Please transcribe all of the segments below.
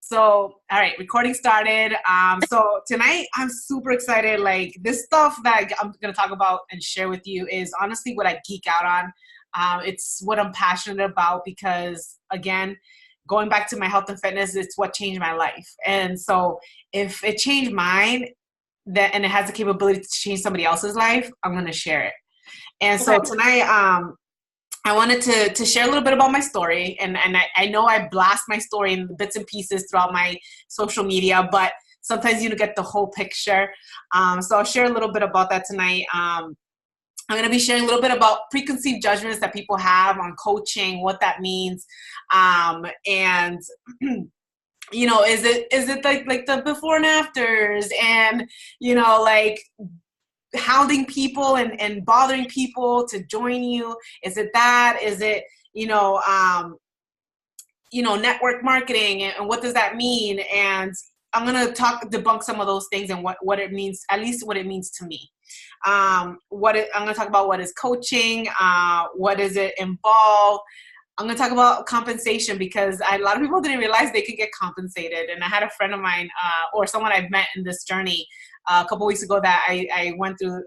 So, all right, recording started. So tonight I'm super excited. Like this stuff that I'm gonna talk about and share with you is honestly what I geek out on. It's what I'm passionate about because again, going back to my health and fitness, it's what changed my life. And so if it changed mine, that and it has the capability to change somebody else's life, I'm gonna share it. And so Okay. tonight, I wanted to share a little bit about my story, and I know I blast my story in bits and pieces throughout my social media, but sometimes you don't get the whole picture. So I'll share a little bit about that tonight. I'm going to be sharing a little bit about preconceived judgments that people have on coaching, what that means, and is it like the before and afters, and like hounding people and bothering people to join you? Is it that? Is it, you know, um, network marketing, and what does that mean? And I'm going to debunk some of those things and what it means, at least what it means to me. I'm going to talk about what is coaching, what does it involve. I'm going to talk about compensation because a lot of people didn't realize they could get compensated. And I had a friend of mine or someone I've met in this journey a couple weeks ago that I went through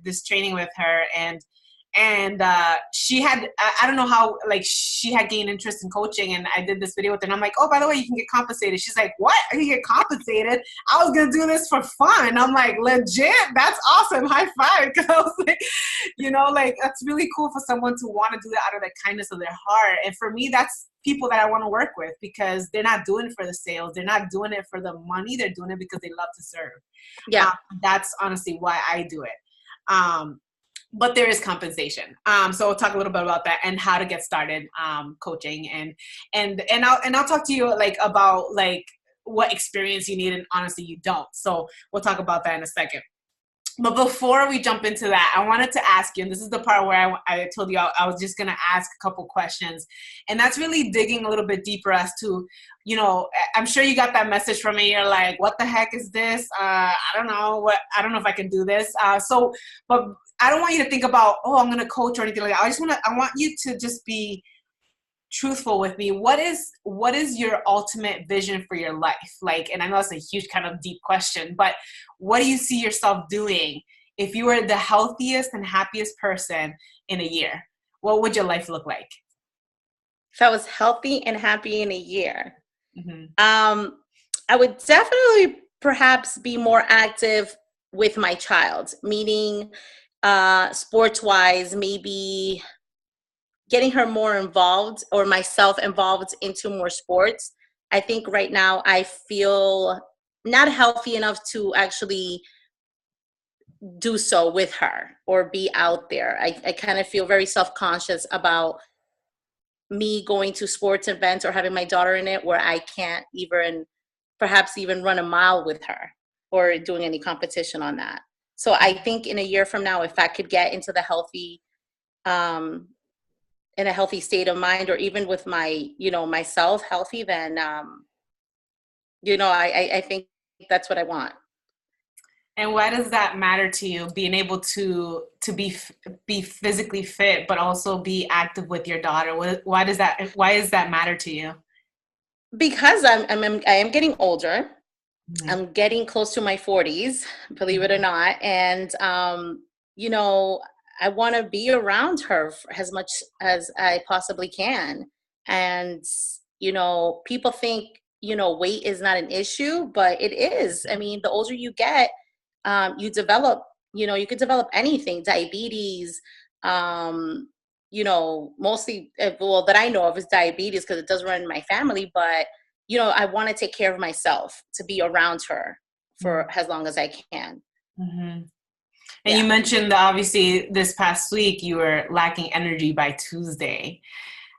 this training with her, and she had, I don't know how, like, she had gained interest in coaching, and I did this video with her, and I'm like, oh, by the way, you can get compensated. She's like, what? I can get compensated? I was gonna do this for fun. I'm like, legit? That's awesome. High five. Because I was like, like, that's really cool for someone to want to do that out of the kindness of their heart. And for me, that's people that I want to work with, because they're not doing it for the sales, they're not doing it for the money, they're doing it because they love to serve. Yeah. That's honestly why I do it. But there is compensation. So we'll talk a little bit about that and how to get started coaching, and I'll talk to you like about like what experience you need, and honestly you don't. So we'll talk about that in a second. But before we jump into that, I wanted to ask you, and this is the part where I told you I was just going to ask a couple questions. And that's really digging a little bit deeper as to, I'm sure you got that message from me. You're like, what the heck is this? I don't know. I don't know if I can do this. But I don't want you to think about, oh, I'm going to coach or anything like that. I want you to just be truthful with me. What is your ultimate vision for your life? Like, and I know that's a huge kind of deep question, but what do you see yourself doing if you were the healthiest and happiest person in a year? What would your life look like? If I was healthy and happy in a year, Mm-hmm. I would definitely perhaps be more active with my child, meaning sports wise, maybe getting her more involved or myself involved into more sports. I think right now I feel not healthy enough to actually do so with her or be out there. I kind of feel very self-conscious about me going to sports events or having my daughter in it where I can't even perhaps even run a mile with her or doing any competition on that. So I think in a year from now, if I could get into the healthy, um, in a healthy state of mind, or even with my, myself healthy, then, I think that's what I want. And why does that matter to you? Being able to be physically fit, but also be active with your daughter. Why does that matter to you? Because I am getting older. Mm-hmm. I'm getting close to my 40s, believe it or not. And, you know, I want to be around her as much as I possibly can. And, people think, weight is not an issue, but it is. I mean, the older you get, you develop, you could develop anything, diabetes, mostly, well, that I know of is diabetes because it does run in my family, but I want to take care of myself to be around her for as long as I can. Mm-hmm. And you Yeah. mentioned that obviously this past week you were lacking energy by Tuesday.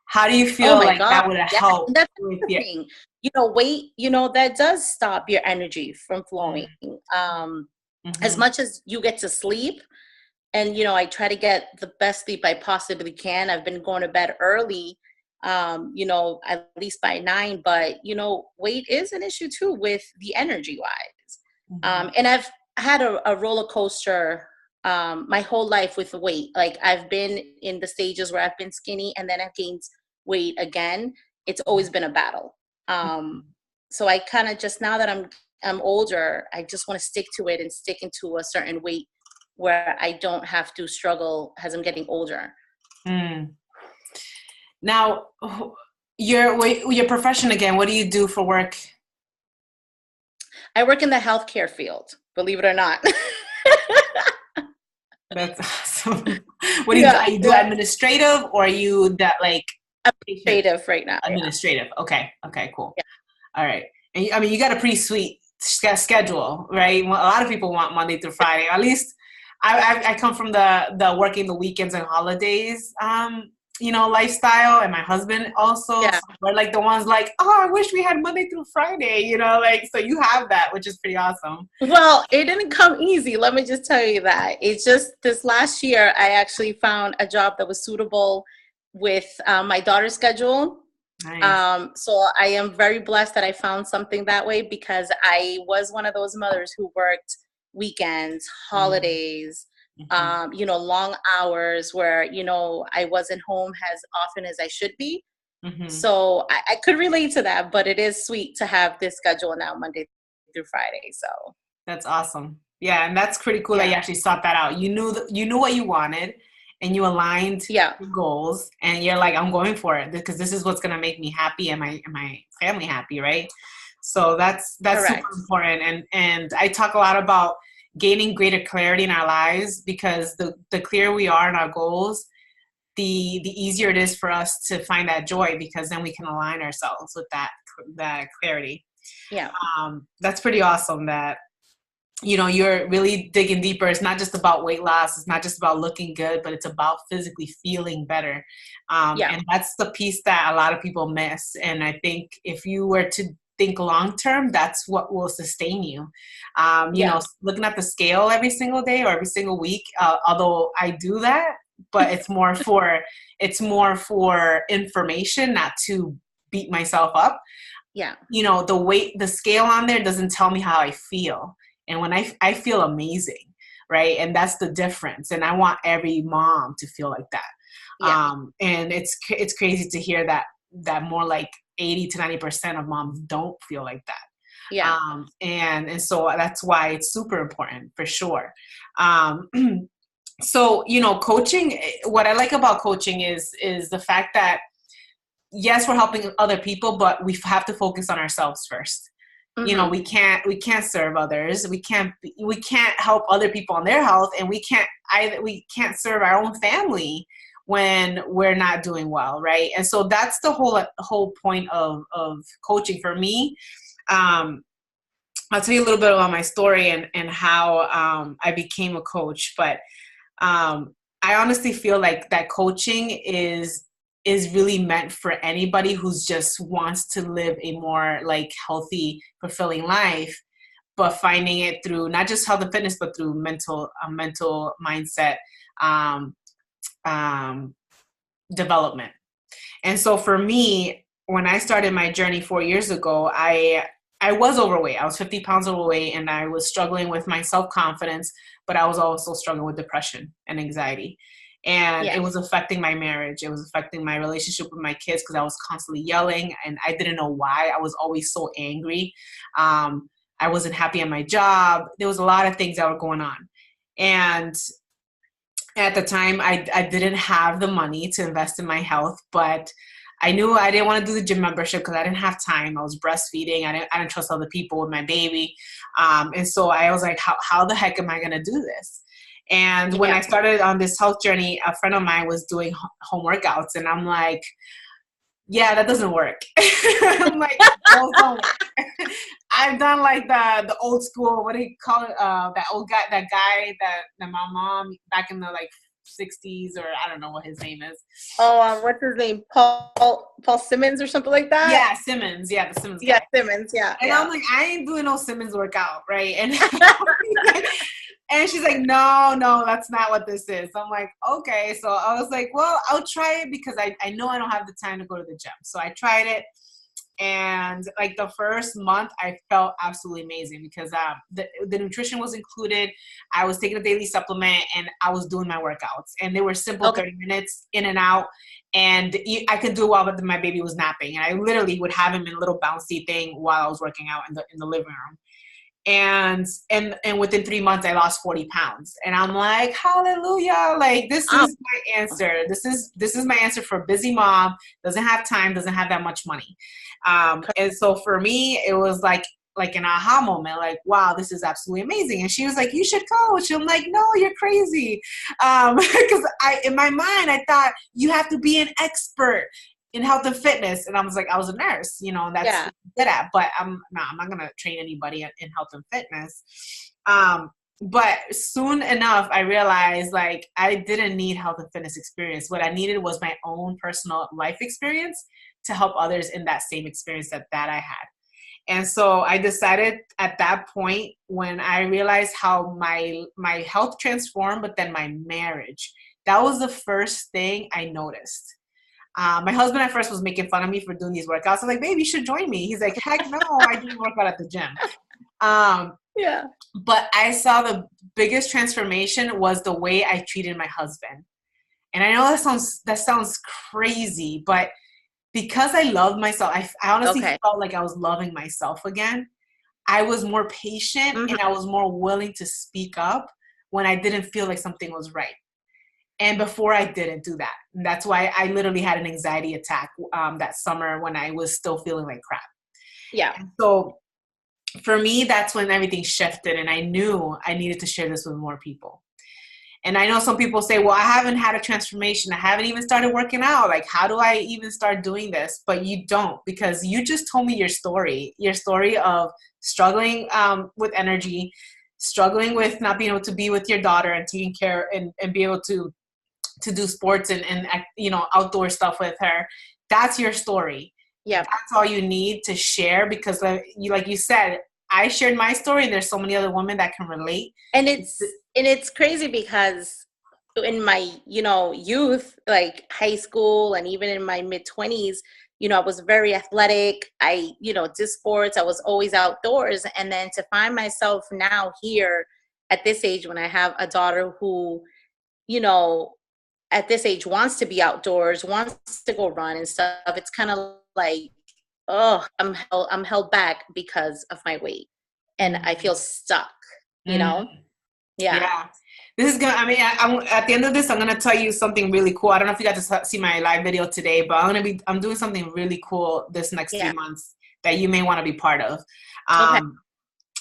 How do you Oh feel my like God. that would have Yes. helped And that's with the your? thing. Weight, that does stop your energy from flowing. As Mm-hmm. much as you get to sleep, and I try to get the best sleep I possibly can. I've been going to bed early, at least by 9, but weight is an issue too with the energy wise. Mm-hmm. And I've had a roller coaster my whole life with weight. Like I've been in the stages where I've been skinny and then I've gained weight again. It's always been a battle. So I kind of just, now that I'm older, I just want to stick to it and stick into a certain weight where I don't have to struggle as I'm getting older. Mm. Now, your profession again, what do you do for work? I work in the healthcare field, believe it or not. That's awesome. What do you do? Yeah, Are you do yeah. administrative, or are you that like patient Administrative right now. Yeah. administrative? Okay. Okay, cool. Yeah. All right. And I mean, you got a pretty sweet schedule, right? Well, a lot of people want Monday through Friday. At least I come from the working the weekends and holidays, lifestyle, and my husband also. Yeah. So we're like the ones like, oh, I wish we had Monday through Friday, like, so you have that, which is pretty awesome. Well, it didn't come easy. Let me just tell you that. It's just this last year, I actually found a job that was suitable with my daughter's schedule. Nice. So I am very blessed that I found something that way, because I was one of those mothers who worked weekends, holidays, Mm-hmm. long hours where, I wasn't home as often as I should be. Mm-hmm. So I could relate to that, but it is sweet to have this schedule now, Monday through Friday. So That's awesome. Yeah, and that's pretty cool that you yeah, actually sought that out. You knew what you wanted, and you aligned yeah, your goals, and you're like, I'm going for it because this is what's gonna make me happy and my family happy, right? So that's super correct. important. And I talk a lot about gaining greater clarity in our lives, because the clearer we are in our goals, the easier it is for us to find that joy, because then we can align ourselves with that clarity. Yeah, That's pretty awesome that you're really digging deeper. It's not just about weight loss. It's not just about looking good, but it's about physically feeling better. yeah, And that's the piece that a lot of people miss. And I think if you were to think long term, that's what will sustain you. yeah, Looking at the scale every single day or every single week, although I do that, but it's more for information, not to beat myself up. yeah, The scale on there doesn't tell me how I feel. And when I feel amazing, right? And that's the difference. And I want every mom to feel like that. yeah, And it's crazy to hear that more like 80 to 90% of moms don't feel like that. yeah, And so that's why it's super important, for sure. Um, so, coaching, what I like about coaching is the fact that, yes, we're helping other people, but we have to focus on ourselves first. mm-hmm. We can't serve others. We can't help other people on their health, and we can't serve our own family when we're not doing well, right? And so that's the whole point of coaching for me. I'll tell you a little bit about my story and how I became a coach, but I honestly feel like that coaching is really meant for anybody who's just wants to live a more like healthy, fulfilling life, but finding it through not just health and fitness, but through mental mindset um, um, development. And so for me, when I started my journey 4 years ago, I was overweight. I was 50 pounds overweight, and I was struggling with my self-confidence, but I was also struggling with depression and anxiety. And Yeah, it was affecting my marriage. It was affecting my relationship with my kids, because I was constantly yelling, and I didn't know why. I was always so angry. I wasn't happy at my job. There was a lot of things that were going on. And at the time, I didn't have the money to invest in my health, but I knew I didn't want to do the gym membership because I didn't have time. I was breastfeeding. I didn't trust other people with my baby. And so I was like, how the heck am I going to do this? And when yeah. I started on this health journey, a friend of mine was doing home workouts, and I'm like, yeah, that doesn't work. I'm like, those don't work. I've done like the old school, what do you call it? That guy that my mom back in the like 60s, or I don't know what his name is. Oh, what's his name? Paul Simmons or something like that? Yeah, Simmons. Yeah, the Simmons Yeah, guy. Simmons. Yeah, And yeah. I'm like, I ain't doing no Simmons workout, right? And and she's like, no, that's not what this is. I'm like, okay. So I was like, well, I'll try it, because I know I don't have the time to go to the gym. So I tried it. And like the first month, I felt absolutely amazing because the nutrition was included. I was taking a daily supplement and I was doing my workouts. And they were simple, Okay. 30 minutes in and out. And I could do it while my baby was napping. And I literally would have him in a little bouncy thing while I was working out in the living room. And within 3 months I lost 40 pounds, and I'm like, hallelujah, like this is my answer. This is my answer for a busy mom, doesn't have time, doesn't have that much money. And so for me it was like an aha moment, like, wow, this is absolutely amazing. And she was like, you should coach. I'm like, no, you're crazy. Because in my mind I thought you have to be an expert in health and fitness. And I was like, I was a nurse, and that's what I'm good at, but I'm not going to train anybody in health and fitness. But soon enough, I realized like I didn't need health and fitness experience. What I needed was my own personal life experience to help others in that same experience that I had. And so I decided at that point, when I realized how my health transformed, but then my marriage, that was the first thing I noticed. My husband at first was making fun of me for doing these workouts. I'm like, babe, you should join me. He's like, heck no, I do work out at the gym. Yeah. But I saw the biggest transformation was the way I treated my husband. And I know that sounds crazy, but because I loved myself, I honestly felt like I was loving myself again. I was more patient and I was more willing to speak up when I didn't feel like something was right. And before I didn't do that. And that's why I literally had an anxiety attack that summer when I was still feeling like crap. Yeah. And so for me, that's when everything shifted, and I knew I needed to share this with more people. And I know some people say, well, I haven't had a transformation. I haven't even started working out. Like, how do I even start doing this? But you don't, because you just told me your story of struggling with energy, struggling with not being able to be with your daughter and taking care and be able to do sports and outdoor stuff with her. That's your story. Yeah. That's all you need to share, because like you said, I shared my story and there's so many other women that can relate. And it's crazy because in my, youth, like high school and even in my mid-20s, I was very athletic. I, did sports. I was always outdoors. And then to find myself now here at this age, when I have a daughter who, at this age wants to be outdoors, wants to go run and stuff, it's kind of like, oh, I'm held back because of my weight, and I feel stuck, Yeah. This is gonna, I'm at the end of this, I'm gonna tell you something really cool. I don't know if you got to see my live video today, but I'm doing something really cool this next few months that you may want to be part of.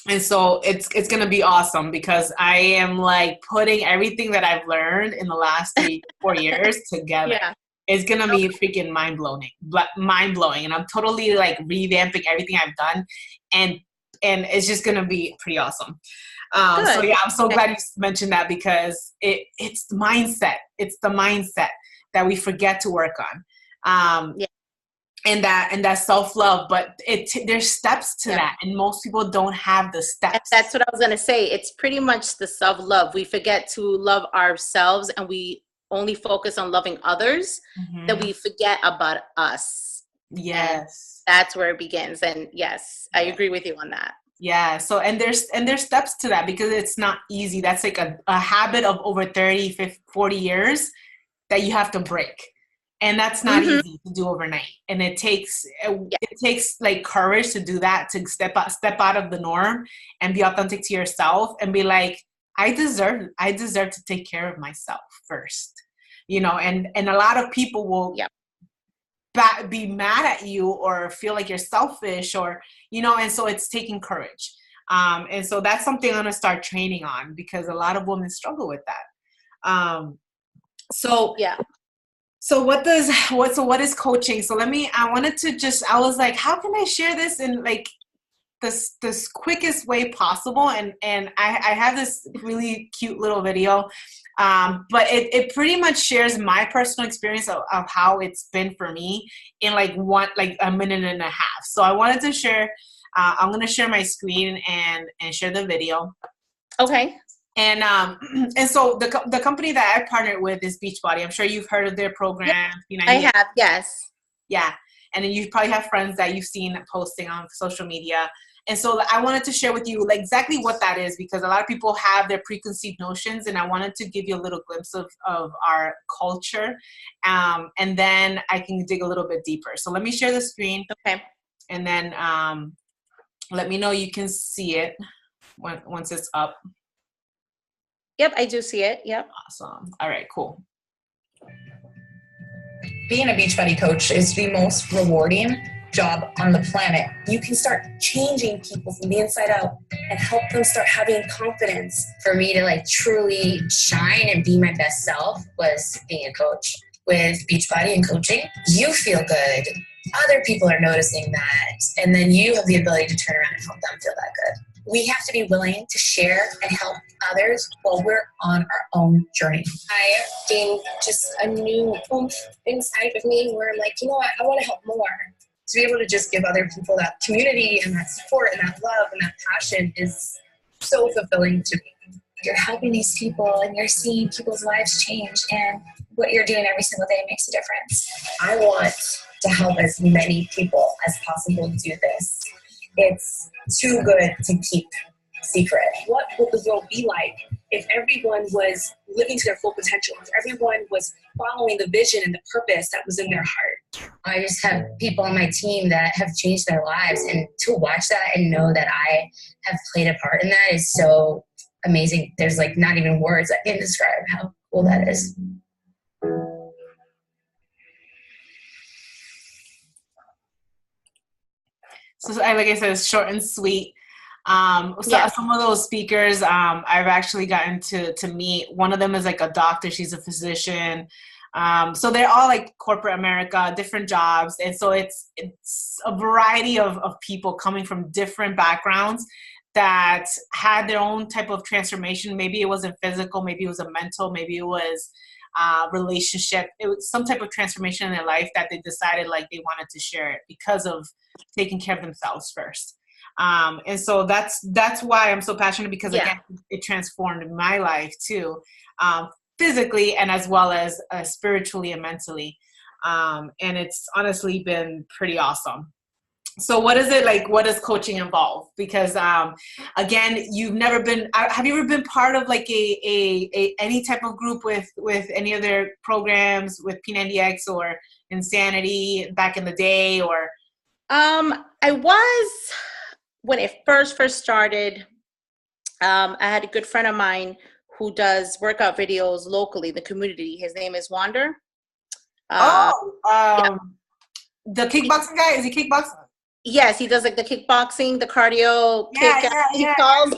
And so it's going to be awesome, because I am like putting everything that I've learned in the last 3-4 years together. Yeah. It's going to be freaking mind blowing. And I'm totally like revamping everything I've done. And it's just going to be pretty awesome. So yeah, I'm so glad you mentioned that, because it's the mindset. It's the mindset that we forget to work on. And that self-love, but there's steps to that, and most people don't have the steps. And that's what I was going to say. It's pretty much the self-love. We forget to love ourselves, and we only focus on loving others, that we forget about us. Yes. And that's where it begins. And yes, I agree with you on that. Yeah. So, and there's steps to that, because it's not easy. That's like a habit of over 30, 50, 40 years that you have to break. And that's not easy to do overnight. And it takes like courage to do that, to step out of the norm and be authentic to yourself and be like, I deserve to take care of myself first, and a lot of people will be mad at you or feel like you're selfish, or, and so it's taking courage. And so that's something I'm going to start training on, because a lot of women struggle with that. So what is coaching? So I was like, how can I share this in like this quickest way possible? And I have this really cute little video, but it pretty much shares my personal experience of how it's been for me in like a minute and a half. So I wanted to share, I'm going to share my screen and share the video. Okay. And so the company that I partnered with is Beachbody. I'm sure you've heard of their program. I have, yes. Yeah. and then you probably have friends that you've seen posting on social media. And so I wanted to share with you like exactly what that is, because a lot of people have their preconceived notions, and I wanted to give you a little glimpse of our culture. And then I can dig a little bit deeper. So let me share the screen. Okay. And then let me know you can see it once it's up. Yep, I do see it. Yep. Awesome. All right, cool. Being a Beachbody coach is the most rewarding job on the planet. You can start changing people from the inside out and help them start having confidence. For me to like truly shine and be my best self was being a coach. With Beachbody and coaching, you feel good. Other people are noticing that. And then you have the ability to turn around and help them feel that good. We have to be willing to share and help others while we're on our own journey. I gained just a new oomph inside of me where I'm like, you know what, I want to help more. To be able to just give other people that community and that support and that love and that passion is so fulfilling to me. You're helping these people and you're seeing people's lives change, and what you're doing every single day makes a difference. I want to help as many people as possible do this. It's too good to keep secret. What would the world be like if everyone was living to their full potential, if everyone was following the vision and the purpose that was in their heart? I just have people on my team that have changed their lives, and to watch that and know that I have played a part in that is so amazing. There's like not even words that can describe how cool that is. So like I said, it's short and sweet. Some of those speakers I've actually gotten to meet. One of them is like a doctor. She's a physician. So they're all like corporate America, different jobs. And so it's a variety of people coming from different backgrounds that had their own type of transformation. Maybe it wasn't physical, maybe it was a mental, maybe it was relationship. It was some type of transformation in their life that they decided like they wanted to share it because of taking care of themselves first. And so that's why I'm so passionate, because again, it transformed my life too, physically and as well as spiritually and mentally. And it's honestly been pretty awesome. So what is it like? What does coaching involve? Because again, you've never been. Have you ever been part of like a any type of group with any of their programs with P90X or Insanity back in the day? Or I was when it first started. I had a good friend of mine who does workout videos locally in the community. His name is Wander. The kickboxing guy, is he kickboxing? Yes, he does like the kickboxing, the cardio kick.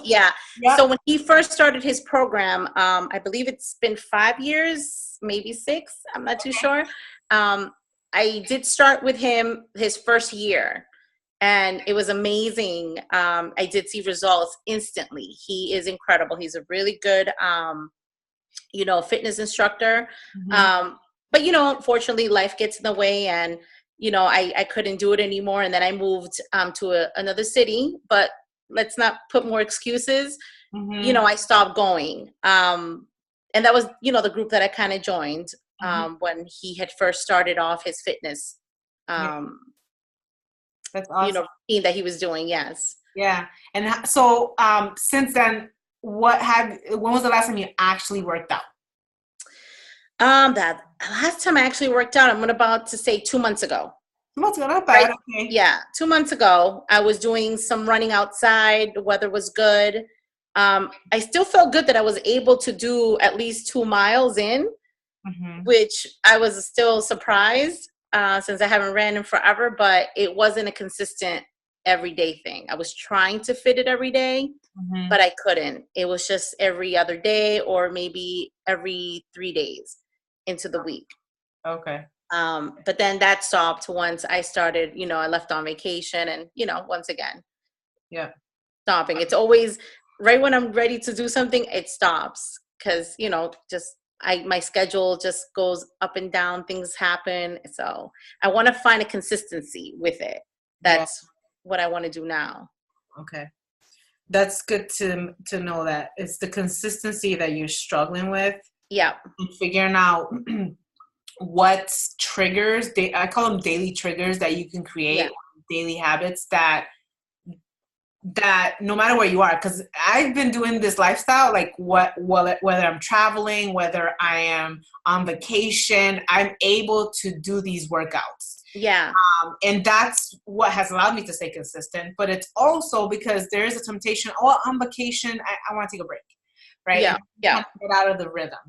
Yeah. Yep. So when he first started his program, I believe it's been 5 years, maybe 6. I'm not too sure. I did start with him his first year, and it was amazing. I did see results instantly. He is incredible. He's a really good, fitness instructor. Mm-hmm. But unfortunately, life gets in the way, and I couldn't do it anymore. And then I moved to another city, but let's not put more excuses. Mm-hmm. I stopped going. And that was, the group that I kind of joined when he had first started off his fitness, That's awesome. routine that he was doing. Yes. Yeah. And so since then, when was the last time you actually worked out? That last time I actually worked out, I'm about to say 2 months ago. 2 months ago, not bad. Right? Okay. Yeah, 2 months ago, I was doing some running outside. The weather was good. I still felt good that I was able to do at least 2 miles in, which I was still surprised since I haven't ran in forever, but it wasn't a consistent everyday thing. I was trying to fit it every day, but I couldn't. It was just every other day or maybe every 3 days into the week. Okay. But then that stopped once I started, I left on vacation and, once again, stopping. It's always right when I'm ready to do something, it stops because, my schedule just goes up and down. Things happen. So I want to find a consistency with it. That's what I want to do now. Okay. That's good to know that it's the consistency that you're struggling with. Yeah. And figuring out what triggers, I call them daily triggers that you can create, daily habits that no matter where you are, because I've been doing this lifestyle, like whether I'm traveling, whether I am on vacation, I'm able to do these workouts. Yeah. And that's what has allowed me to stay consistent. But it's also because there is a temptation, on vacation, I want to take a break, right? Yeah. Get out of the rhythm.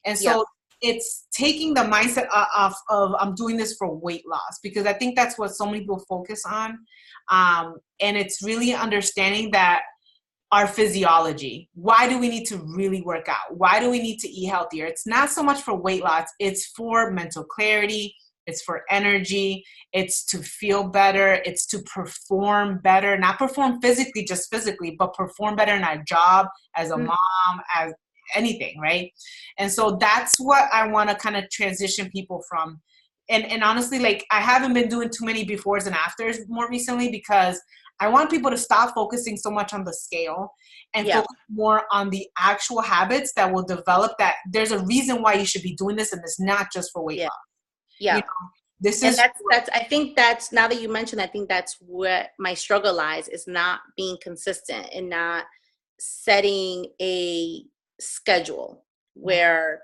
And so it's taking the mindset of I'm doing this for weight loss, because I think that's what so many people focus on. And it's really understanding that our physiology, why do we need to really work out? Why do we need to eat healthier? It's not so much for weight loss. It's for mental clarity. It's for energy. It's to feel better. It's to perform better, not perform physically, just physically, but perform better in our job as a mom, as anything, right? And so that's what I want to kind of transition people from. And honestly, like, I haven't been doing too many befores and afters more recently, because I want people to stop focusing so much on the scale and focus more on the actual habits that will develop that there's a reason why you should be doing this, and it's not just for weight loss. Yeah. You know, this and is that's I think that's, now that you mentioned, I think that's what my struggle lies, is not being consistent and not setting a schedule where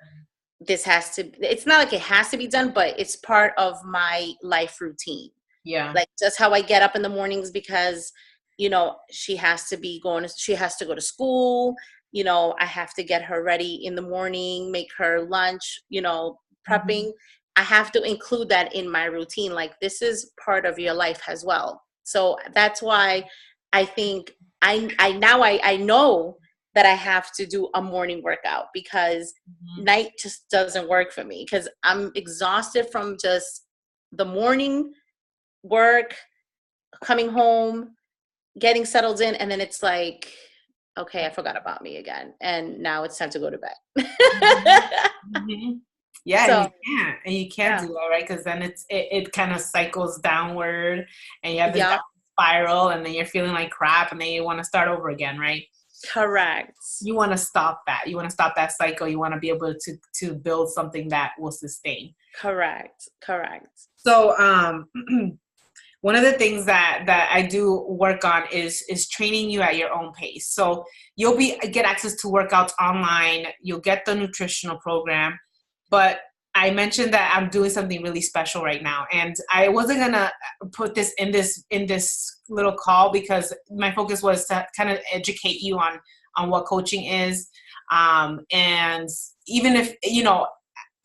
this has to, it's not like it has to be done, but it's part of my life routine. Yeah. Like, just how I get up in the mornings, because, you know, she has to go to school. You know, I have to get her ready in the morning, make her lunch, you know, prepping. I have to include that in my routine. Like, this is part of your life as well. So that's why I think I know that I have to do a morning workout, because night just doesn't work for me, because I'm exhausted from just the morning work, coming home, getting settled in, and then it's like, okay, I forgot about me again, and now it's time to go to bed. Yeah, So, and you can't do that, right? Because then it kind of cycles downward, and you have this spiral, and then you're feeling like crap, and then you want to start over again, right? Correct. You want to stop that. You want to stop that cycle. You want to be able to build something that will sustain. Correct. So, one of the things that I do work on is training you at your own pace. So you'll get access to workouts online. You'll get the nutritional program. But I mentioned that I'm doing something really special right now, and I wasn't gonna put this in this little call, because my focus was to kind of educate you on what coaching is. And even if, you know,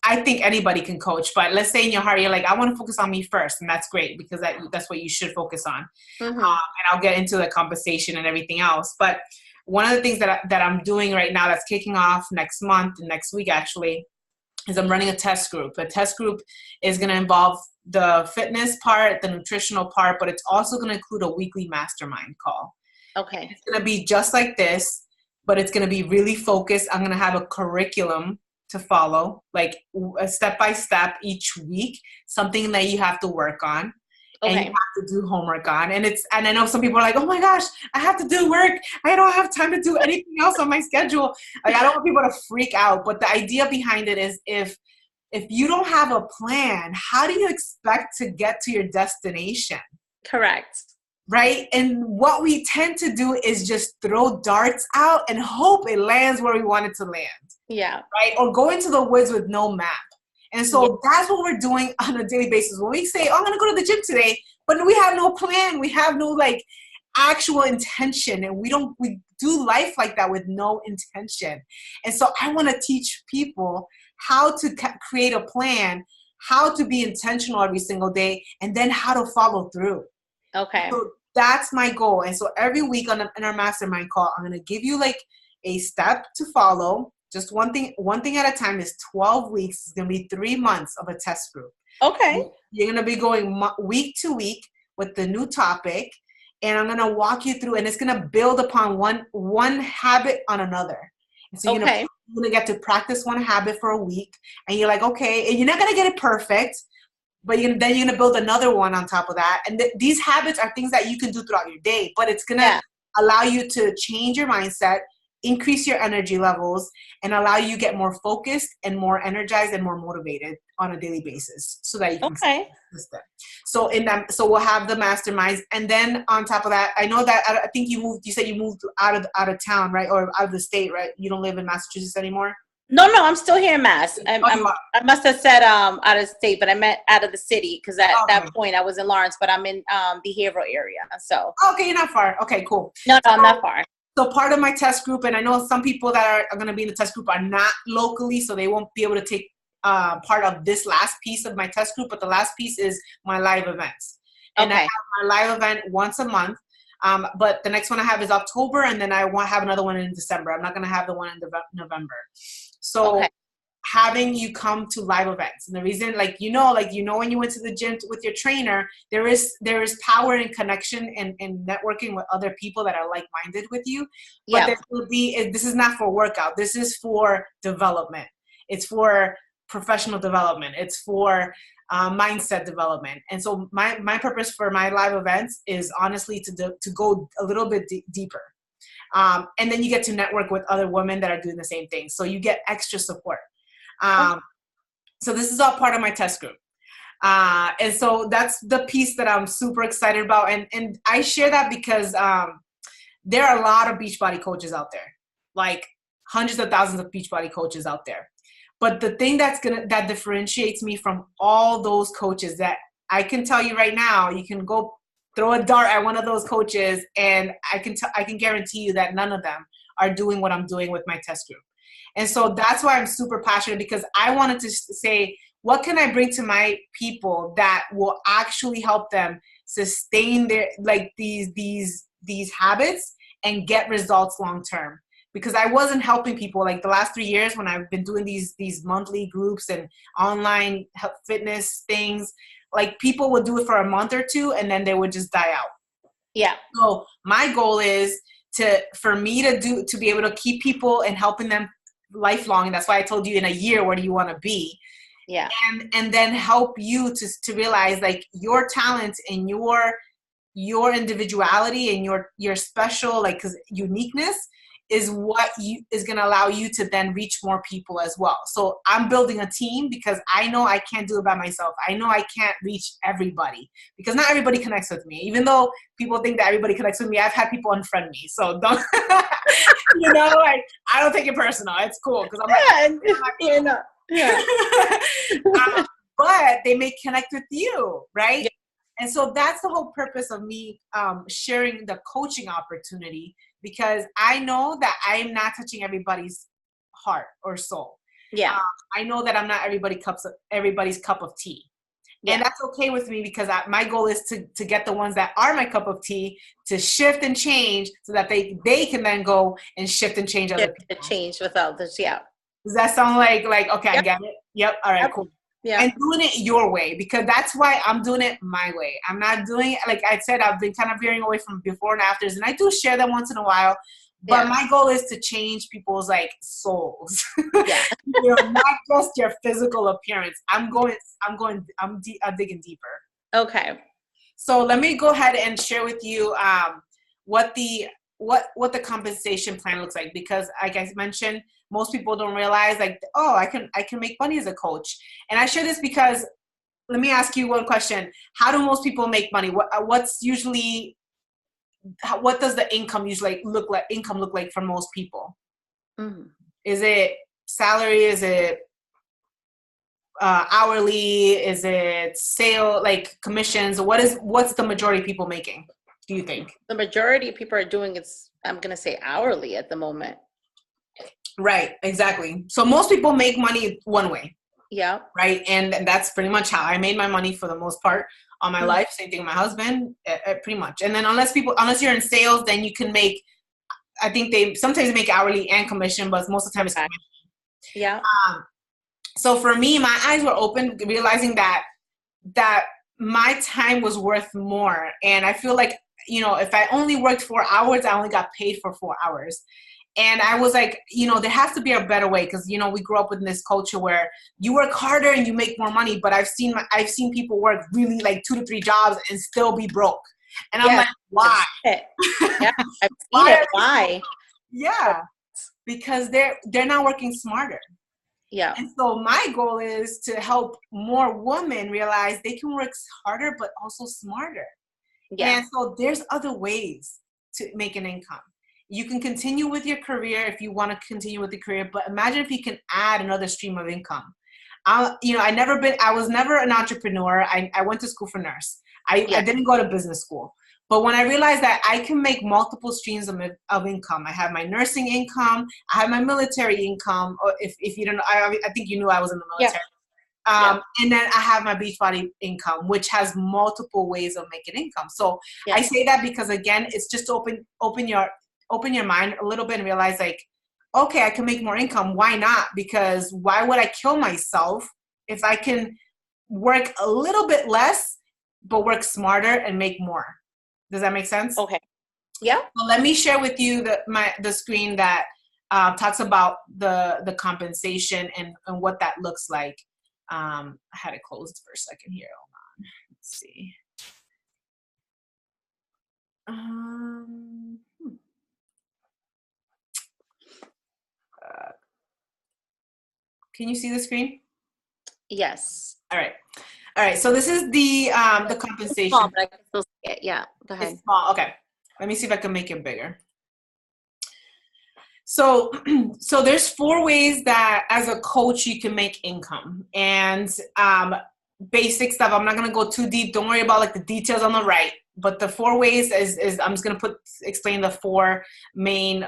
I think anybody can coach, but let's say in your heart you're like, I want to focus on me first, and that's great, because that's what you should focus on. And I'll get into the compensation and everything else. But one of the things that I'm doing right now, that's kicking off next week actually, is I'm running a test group. A test group is going to involve the fitness part, the nutritional part, but it's also going to include a weekly mastermind call. Okay. It's going to be just like this, but it's going to be really focused. I'm going to have a curriculum to follow, like a step-by-step each week, something that you have to work on. And you have to do homework on. And I know some people are like, oh my gosh, I have to do work. I don't have time to do anything else on my schedule. Like, I don't want people to freak out. But the idea behind it is, if you don't have a plan, how do you expect to get to your destination? Correct. Right? And what we tend to do is just throw darts out and hope it lands where we want it to land. Yeah. Right? Or go into the woods with no map. And so that's what we're doing on a daily basis. When we say, oh, I'm going to go to the gym today, but we have no plan. We have no like actual intention. And we do life like that with no intention. And so I want to teach people how to create a plan, how to be intentional every single day, and then how to follow through. Okay. So that's my goal. And so every week in our mastermind call, I'm going to give you like a step to follow. Just one thing at a time. Is 12 weeks. It's going to be 3 months of a test group. Okay. You're going to be going week to week with the new topic, and I'm going to walk you through, and it's going to build upon one habit on another. And so you're going to get to practice one habit for a week, and you're like, okay, and you're not going to get it perfect, but then you're going to build another one on top of that. And these habits are things that you can do throughout your day, but it's going to allow you to change your mindset, increase your energy levels and allow you to get more focused and more energized and more motivated on a daily basis so that you can stay consistent. So we'll have the masterminds. And then on top of that, I know that I think you said you moved out of town, right? Or out of the state, right? You don't live in Massachusetts anymore? No, I'm still here in Mass. I must have said out of state, but I meant out of the city because at that point I was in Lawrence, but I'm in the Haverhill area. So okay, you're not far. Okay, cool. No, I'm not far. So part of my test group, and I know some people that are going to be in the test group are not locally, so they won't be able to take part of this last piece of my test group, but the last piece is my live events. And I have my live event once a month. But the next one I have is October, and then I want to have another one in December. I'm not going to have the one in November. So having you come to live events, and the reason, when you went to the gym with your trainer, there is power in connection and networking with other people that are like-minded with you. But this is not for workout. This is for development. It's for professional development. It's for mindset development. And so my purpose for my live events is honestly to go a little bit deeper. And then you get to network with other women that are doing the same thing. So you get extra support. So this is all part of my test group. And so that's the piece that I'm super excited about. And I share that because there are a lot of Beachbody coaches out there, like hundreds of thousands of Beachbody coaches out there. But the thing that differentiates me from all those coaches, that I can tell you right now, you can go throw a dart at one of those coaches, and I can guarantee you that none of them are doing what I'm doing with my test group. And so that's why I'm super passionate, because I wanted to say, what can I bring to my people that will actually help them sustain their these habits and get results long term? Because I wasn't helping people like the last 3 years when I've been doing these monthly groups and online fitness things. Like, people would do it for a month or two and then they would just die out. Yeah. So my goal is for me to be able to keep people and helping them lifelong. And that's why I told you in a year, where do you want to be? Yeah. And then help you to realize, like, your talents and your individuality and your special, like, 'cause uniqueness is what is going to allow you to then reach more people as well. So I'm building a team because I know I can't do it by myself. I know I can't reach everybody because not everybody connects with me. Even though people think that everybody connects with me, I've had people unfriend me. So don't, I don't take it personal. It's cool because but they may connect with you, right? Yeah. And so that's the whole purpose of me sharing the coaching opportunity, because I know that I'm not touching everybody's heart or soul. Yeah. I know that I'm not everybody's cup of tea. Yeah. And that's okay with me, because my goal is to get the ones that are my cup of tea to shift and change so that they can then go and shift and change other people. Change with others, yeah. Does that sound like okay, yep. I get it? Yep. All right, cool. Yeah. And doing it your way, because that's why I'm doing it my way. I'm not doing it, like I said, I've been kind of veering away from before and afters, and I do share them once in a while. But my goal is to change people's souls. Yeah. Not just your physical appearance. I'm digging deeper. Okay. So let me go ahead and share with you what the compensation plan looks like, because like I mentioned, most people don't realize I can make money as a coach. And I share this because, let me ask you one question. How do most people make money? What does the income usually look like for most people? Mm-hmm. Is it salary? Is it hourly? Is it sale, like commissions? What's the majority of people making, do you think? The majority of people are doing I'm going to say hourly at the moment. Right, exactly. So most people make money one way. Yeah. Right. And that's pretty much how I made my money for the most part on my life. Same thing with my husband, pretty much. And then unless you're in sales, then you can make, I think they sometimes make hourly and commission, but most of the time it's commission. Yeah. So for me, my eyes were open, realizing that my time was worth more. And I feel like, if I only worked 4 hours, I only got paid for 4 hours. And I was like, there has to be a better way, because, we grew up in this culture where you work harder and you make more money. But I've seen people work really 2 to 3 jobs and still be broke. And I'm like, why? Yeah, I've seen it. Why? Yeah. because they're not working smarter. Yeah. And so my goal is to help more women realize they can work harder, but also smarter. Yeah. And so there's other ways to make an income. You can continue with your career if you want to continue with the career, but imagine if you can add another stream of income. I was never an entrepreneur. I went to school for nurse. I didn't go to business school. But when I realized that I can make multiple streams of income, I have my nursing income, I have my military income. Or if you don't know, I think you knew I was in the military. And then I have my Beachbody income, which has multiple ways of making income. So I say that because, again, it's just to open your mind a little bit and realize, like, okay, I can make more income. Why not? Because why would I kill myself if I can work a little bit less, but work smarter and make more? Does that make sense? Okay. Yeah. Well, let me share with you the screen that talks about the compensation and what that looks like. I had it closed for a second here. Hold on. Let's see. Can you see the screen? Yes. All right. So this is the compensation. Small, but I can still see it. Yeah. Go ahead. It's small. Okay. Let me see if I can make it bigger. So there's 4 ways that as a coach you can make income, and basic stuff. I'm not going to go too deep. Don't worry about like the details on the right, but the 4 ways is I'm just going to explain the 4 main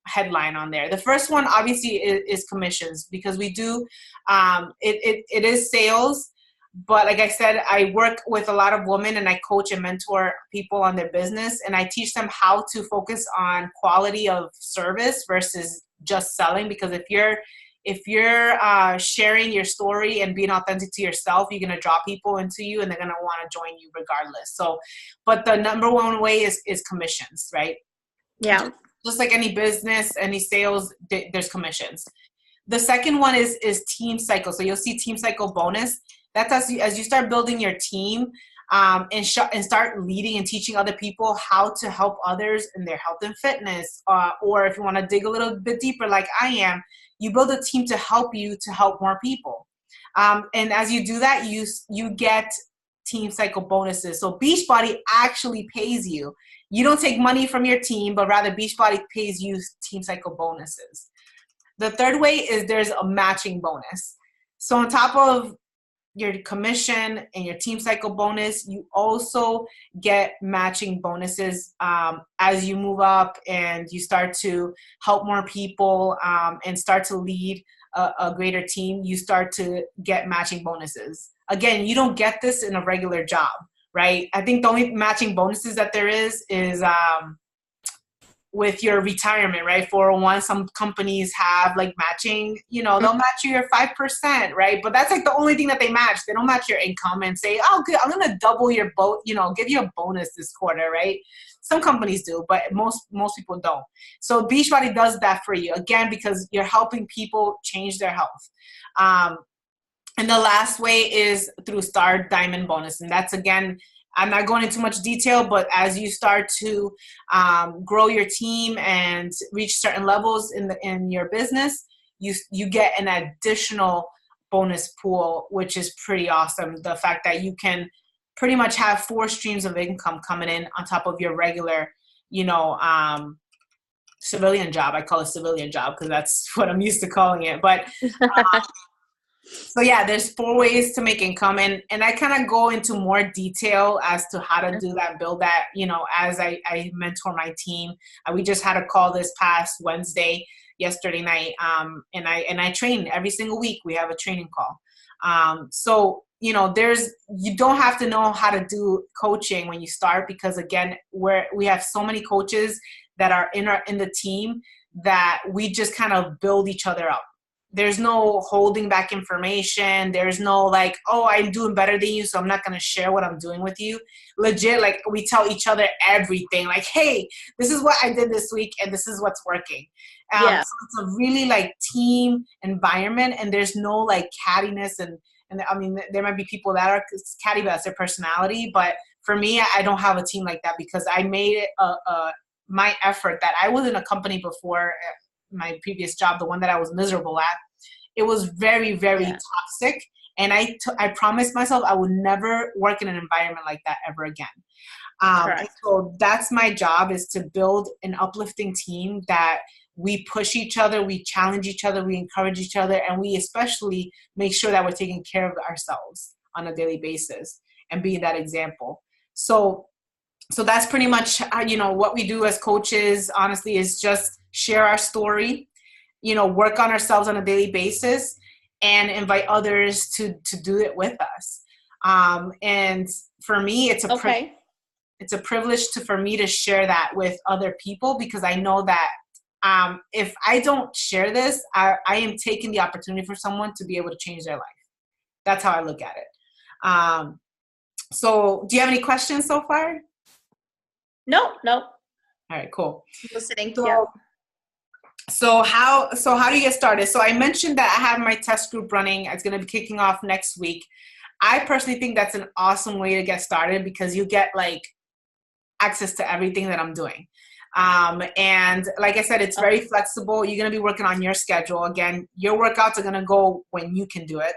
headline on there. The first one obviously is commissions, because we do, it is sales. But like I said, I work with a lot of women and I coach and mentor people on their business, and I teach them how to focus on quality of service versus just selling. Because if you're sharing your story and being authentic to yourself, you're going to draw people into you and they're going to want to join you regardless. So, but the number one way is commissions, right? Yeah. Just like any business, any sales, there's commissions. The second one is team cycle. So you'll see team cycle bonus. That's as you start building your team and start leading and teaching other people how to help others in their health and fitness. Or if you want to dig a little bit deeper like I am, you build a team to help you to help more people. And as you do that, you get team cycle bonuses. So Beachbody actually pays you. You don't take money from your team, but rather Beachbody pays you team cycle bonuses. The third way is there's a matching bonus. So on top of your commission and your team cycle bonus, you also get matching bonuses as you move up and you start to help more people and start to lead a greater team. You start to get matching bonuses. Again, you don't get this in a regular job, right? I think the only matching bonuses that there is with your retirement, right? 401, some companies have like matching, they'll match you your 5%, right? But that's like the only thing that they match. They don't match your income and say, oh, good, I'm going to double your give you a bonus this quarter, right? Some companies do, but most people don't. So Beachbody does that for you, again, because you're helping people change their health. And the last way is through Star Diamond bonus. And that's, again, I'm not going into much detail, but as you start to grow your team and reach certain levels in your business, you get an additional bonus pool, which is pretty awesome. The fact that you can pretty much have 4 streams of income coming in on top of your regular, civilian job. I call it civilian job because that's what I'm used to calling it. But so yeah, there's 4 ways to make income, and I kind of go into more detail as to how to do that, build that, as I mentor my team. We just had a call this past yesterday night, and I train every single week. We have a training call. So, you don't have to know how to do coaching when you start, because again, we have so many coaches that are in the team that we just kind of build each other up. There's no holding back information. There's no like, oh, I'm doing better than you, so I'm not going to share what I'm doing with you. Legit, like, we tell each other everything. Like, hey, this is what I did this week, and this is what's working. So it's a really like team environment, and there's no like cattiness. And I mean, there might be people that are catty, but that's their personality. But for me, I don't have a team like that, because I made it my effort that I was in a company before my previous job, the one that I was miserable at, it was very, very toxic. And I promised myself I would never work in an environment like that ever again. And so that's my job, is to build an uplifting team that we push each other, we challenge each other, we encourage each other, and we especially make sure that we're taking care of ourselves on a daily basis and being that example. So that's pretty much, what we do as coaches, honestly, is just share our story, work on ourselves on a daily basis, and invite others to do it with us. And for me, it's a privilege for me to share that with other people, because I know that if I don't share this, I am taking the opportunity for someone to be able to change their life. That's how I look at it. So do you have any questions so far? No. All right, cool. Listening. So how do you get started? So I mentioned that I have my test group running. It's going to be kicking off next week. I personally think that's an awesome way to get started, because you get like access to everything that I'm doing. And like I said, it's very flexible. You're going to be working on your schedule. Again, your workouts are going to go when you can do it.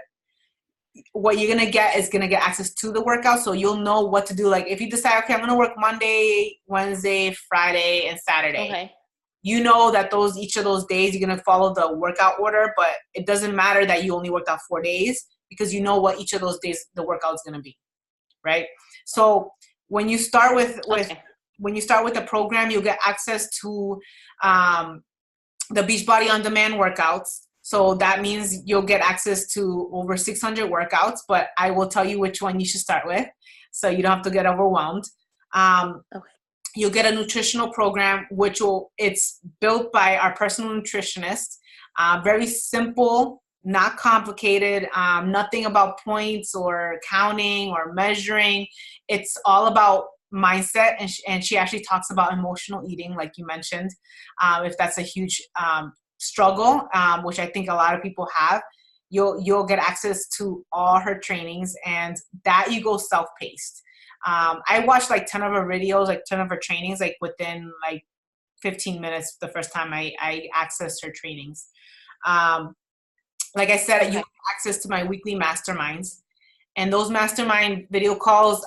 What you're going to get is going to get access to the workout. So you'll know what to do. Like if you decide, okay, I'm going to work Monday, Wednesday, Friday, and Saturday. Okay. You know that each of those days you're going to follow the workout order, but it doesn't matter that you only worked out 4 days, because you know what each of those days the workout is going to be, right? So when you start with the program, you'll get access to the Beachbody On Demand workouts. So that means you'll get access to over 600 workouts, but I will tell you which one you should start with, so you don't have to get overwhelmed. You'll get a nutritional program, it's built by our personal nutritionist. Very simple, not complicated, nothing about points or counting or measuring. It's all about mindset, and she actually talks about emotional eating, like you mentioned. If that's a huge struggle, which I think a lot of people have, you'll get access to all her trainings, and that you go self-paced. I watched like 10 of her videos, like 10 of her trainings, like within like 15 minutes the first time I accessed her trainings. Like I said, you have access to my weekly masterminds, and those mastermind video calls,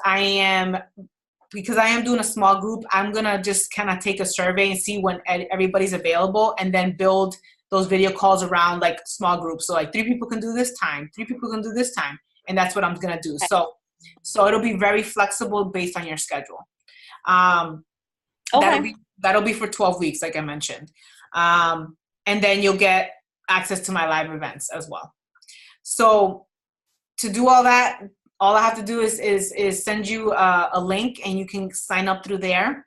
because I am doing a small group, I'm going to just kind of take a survey and see when everybody's available, and then build those video calls around like small groups. So like 3 people can do this time, 3 people can do this time. And that's what I'm going to do. So it'll be very flexible based on your schedule. That'll be for 12 weeks, like I mentioned. And then you'll get access to my live events as well. So to do all that, all I have to do is send you a link, and you can sign up through there.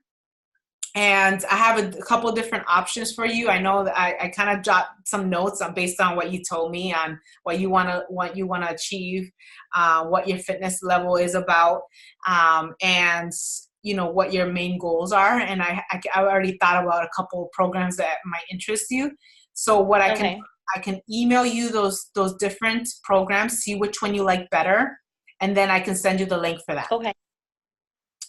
And I have a couple of different options for you. I know that I kind of jot some notes based on what you told me on what you want to achieve, what your fitness level is about, and what your main goals are. And I already thought about a couple of programs that might interest you. So what I can email you those different programs, see which one you like better, and then I can send you the link for that. Okay.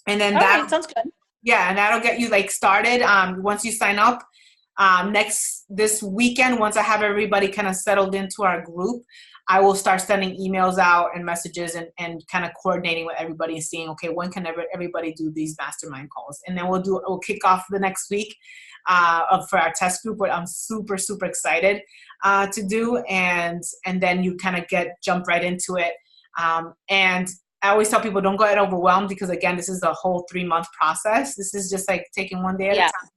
And then that sounds good. Yeah, and that'll get you like started. Once you sign up, this weekend, once I have everybody kind of settled into our group, I will start sending emails out and messages and kind of coordinating with everybody and seeing, okay, when can everybody do these mastermind calls? And then we'll kick off the next week for our test group, what I'm super, super excited to do. And then you kind of jump right into it. And I always tell people, don't get overwhelmed, because again, this is the whole 3-month process. This is just like taking one day at a time,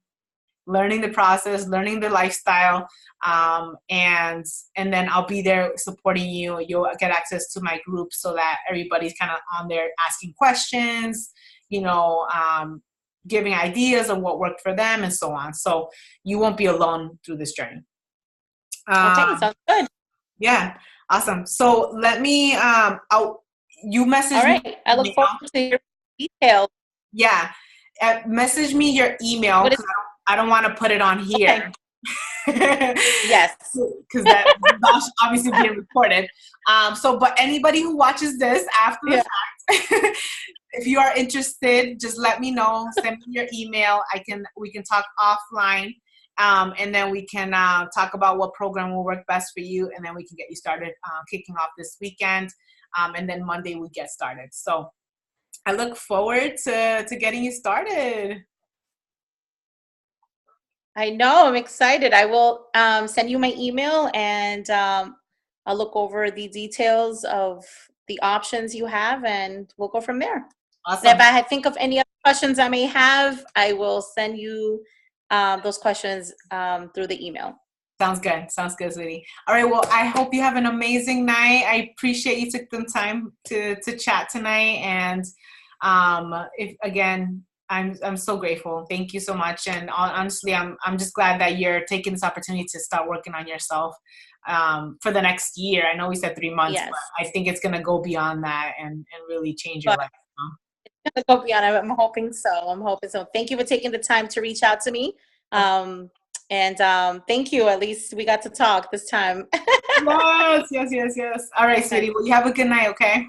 learning the process, learning the lifestyle. And then I'll be there supporting you. You'll get access to my group so that everybody's kind of on there asking questions, giving ideas of what worked for them and so on. So you won't be alone through this journey. Okay, sounds good. Yeah. Awesome. So let me, you message me. All right. I look forward to your details. Yeah. Message me your email, because I don't want to put it on here. Okay. Yes. Because that's obviously being recorded. But anybody who watches this after the fact, if you are interested, just let me know. Send me your email. We can talk offline, And then we can talk about what program will work best for you, and then we can get you started kicking off this weekend. And then Monday we get started. So I look forward to getting you started. I know, I'm excited. I will send you my email, and I'll look over the details of the options you have, and we'll go from there. Awesome. And if I think of any other questions I may have, I will send you those questions through the email. Sounds good. Sounds good, sweetie. All right. Well, I hope you have an amazing night. I appreciate you took the time to chat tonight. And I'm so grateful. Thank you so much. And honestly, I'm just glad that you're taking this opportunity to start working on yourself for the next year. I know we said 3 months, Yes. but I think it's going to go beyond that and really change your life. It's gonna go beyond. I'm hoping so. Thank you for taking the time to reach out to me. And thank you. At least we got to talk this time. Yes. All right, sweetie. Well, you have a good night, okay?